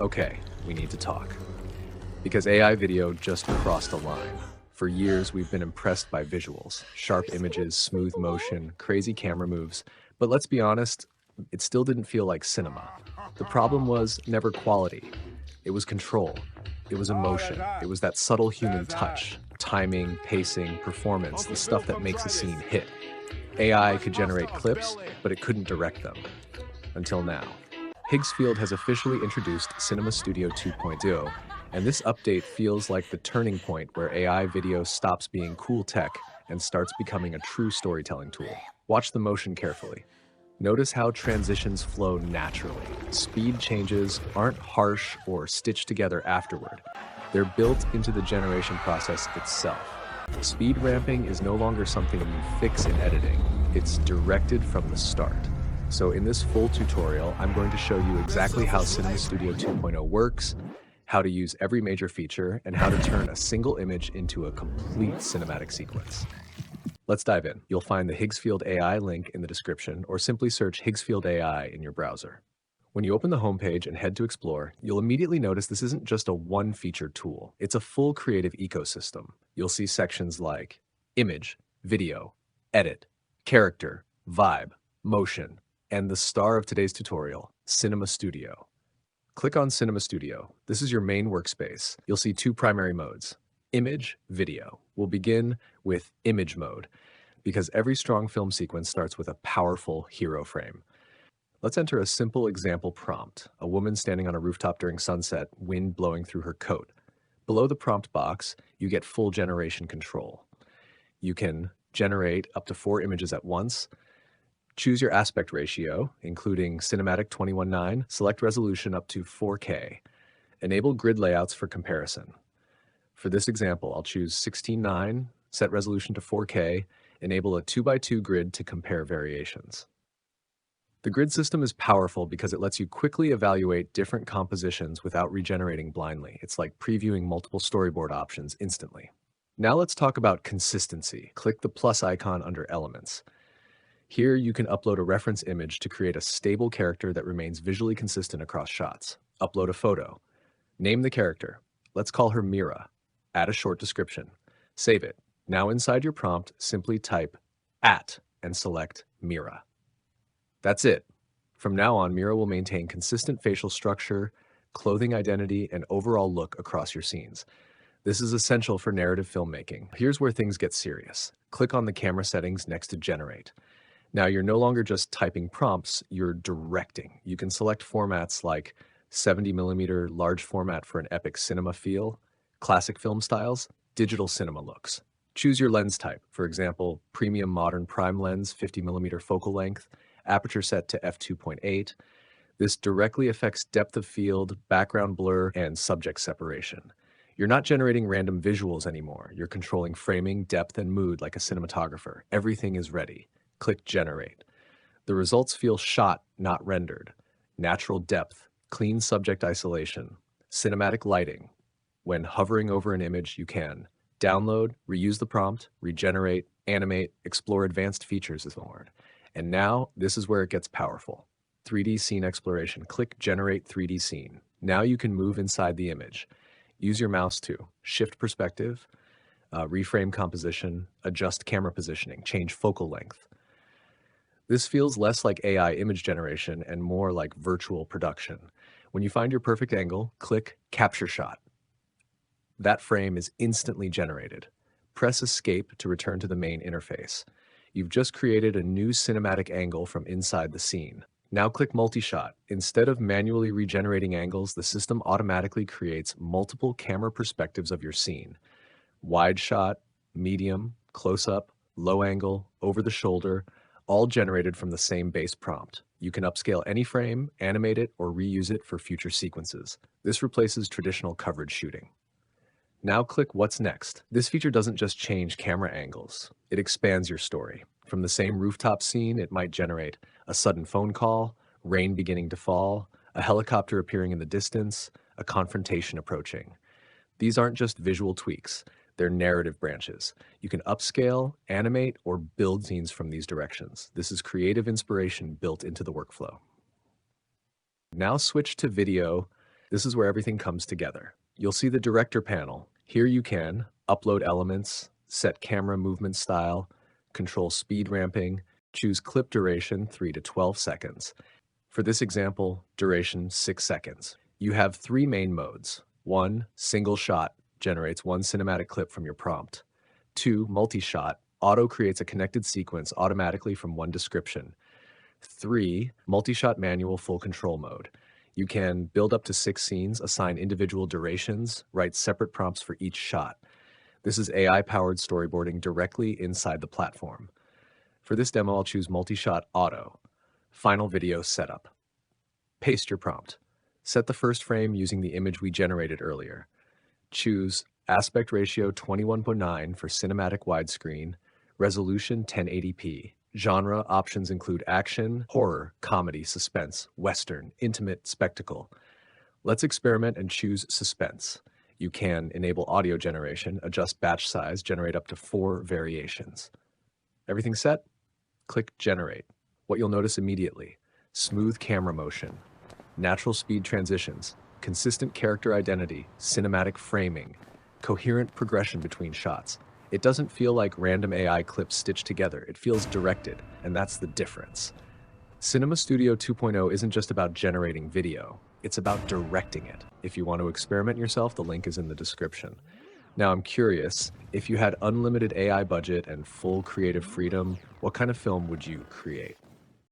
Okay, we need to talk. Because AI video just crossed a line. For years, we've been impressed by visuals, sharp images, smooth motion, crazy camera moves. But let's be honest, it still didn't feel like cinema. The problem was never quality. It was control. It was emotion. It was that subtle human touch, timing, pacing, performance, the stuff that makes a scene hit. AI could generate clips, but it couldn't direct them. Until now. Higgsfield has officially introduced Cinema Studio 2.0, and this update feels like the turning point where AI video stops being cool tech and starts becoming a true storytelling tool. Watch the motion carefully. Notice how transitions flow naturally. Speed changes aren't harsh or stitched together afterward. They're built into the generation process itself. Speed ramping is no longer something you fix in editing. It's directed from the start. So in this full tutorial, I'm going to show you exactly how Cinema Studio 2.0 works, how to use every major feature, and how to turn a single image into a complete cinematic sequence. Let's dive in. You'll find the Higgsfield AI link in the description, or simply search Higgsfield AI in your browser. When you open the homepage and head to explore, you'll immediately notice this isn't just a one-feature tool. It's a full creative ecosystem. You'll see sections like image, video, edit, character, vibe, motion, and the star of today's tutorial, Cinema Studio. Click on Cinema Studio. This is your main workspace. You'll see two primary modes, image, video. We'll begin with image mode because every strong film sequence starts with a powerful hero frame. Let's enter a simple example prompt, a woman standing on a rooftop during sunset, wind blowing through her coat. Below the prompt box, you get full generation control. You can generate up to 4 images at once. Choose your aspect ratio, including cinematic 21:9, select resolution up to 4K. Enable grid layouts for comparison. For this example, I'll choose 16:9, set resolution to 4K, enable a 2x2 grid to compare variations. The grid system is powerful because it lets you quickly evaluate different compositions without regenerating blindly. It's like previewing multiple storyboard options instantly. Now let's talk about consistency. Click the plus icon under Elements. Here you can upload a reference image to create a stable character that remains visually consistent across shots. Upload a photo. Name the character. Let's call her Mira. Add a short description. Save it. Now inside your prompt, simply type @ and select Mira. That's it. From now on, Mira will maintain consistent facial structure, clothing identity, and overall look across your scenes. This is essential for narrative filmmaking. Here's where things get serious. Click on the camera settings next to Generate. Now you're no longer just typing prompts, you're directing. You can select formats like 70mm large format for an epic cinema feel, classic film styles, digital cinema looks. Choose your lens type, for example, premium modern prime lens, 50mm focal length, aperture set to f2.8. This directly affects depth of field, background blur, and subject separation. You're not generating random visuals anymore. You're controlling framing, depth, and mood like a cinematographer. Everything is ready. Click Generate. The results feel shot, not rendered. Natural depth, clean subject isolation, cinematic lighting. When hovering over an image, you can download, reuse the prompt, regenerate, animate, explore advanced features is the word. And now, this is where it gets powerful. 3D scene exploration. Click Generate 3D scene. Now you can move inside the image. Use your mouse to shift perspective, reframe composition, adjust camera positioning, change focal length. This feels less like AI image generation and more like virtual production. When you find your perfect angle, click Capture Shot. That frame is instantly generated. Press Escape to return to the main interface. You've just created a new cinematic angle from inside the scene. Now click Multi-Shot. Instead of manually regenerating angles, the system automatically creates multiple camera perspectives of your scene. Wide shot, medium, close-up, low angle, over the shoulder, all generated from the same base prompt. You can upscale any frame, animate it, or reuse it for future sequences. This replaces traditional coverage shooting. Now click What's Next. This feature doesn't just change camera angles, it expands your story. From the same rooftop scene, it might generate a sudden phone call, rain beginning to fall, a helicopter appearing in the distance, a confrontation approaching. These aren't just visual tweaks. They're narrative branches. You can upscale, animate, or build scenes from these directions. This is creative inspiration built into the workflow. Now switch to video This is where everything comes together. You'll see the director panel. Here you can upload elements, set camera movement style, control speed ramping, choose clip duration 3 to 12 seconds. For this example, duration 6 seconds. You have three main modes. 1. Single shot generates one cinematic clip from your prompt. 2. Multi-shot auto creates a connected sequence automatically from one description. 3. Multi-shot manual full control mode. You can build up to 6 scenes, assign individual durations, write separate prompts for each shot. This is AI-powered storyboarding directly inside the platform. For this demo, I'll choose multi-shot auto. Final video setup. Paste your prompt. Set the first frame using the image we generated earlier. Choose aspect ratio 21:9 for cinematic widescreen, resolution 1080p. Genre options include action, horror, comedy, suspense, western, intimate, spectacle. Let's experiment and choose suspense. You can enable audio generation, adjust batch size, generate up to 4 variations. Everything set? Click Generate. What you'll notice immediately: smooth camera motion, natural speed transitions, consistent character identity, cinematic framing, coherent progression between shots. It doesn't feel like random AI clips stitched together. It feels directed, and that's the difference. Cinema Studio 2.0 isn't just about generating video, it's about directing it. If you want to experiment yourself, the link is in the description. Now, I'm curious, if you had unlimited AI budget and full creative freedom, what kind of film would you create?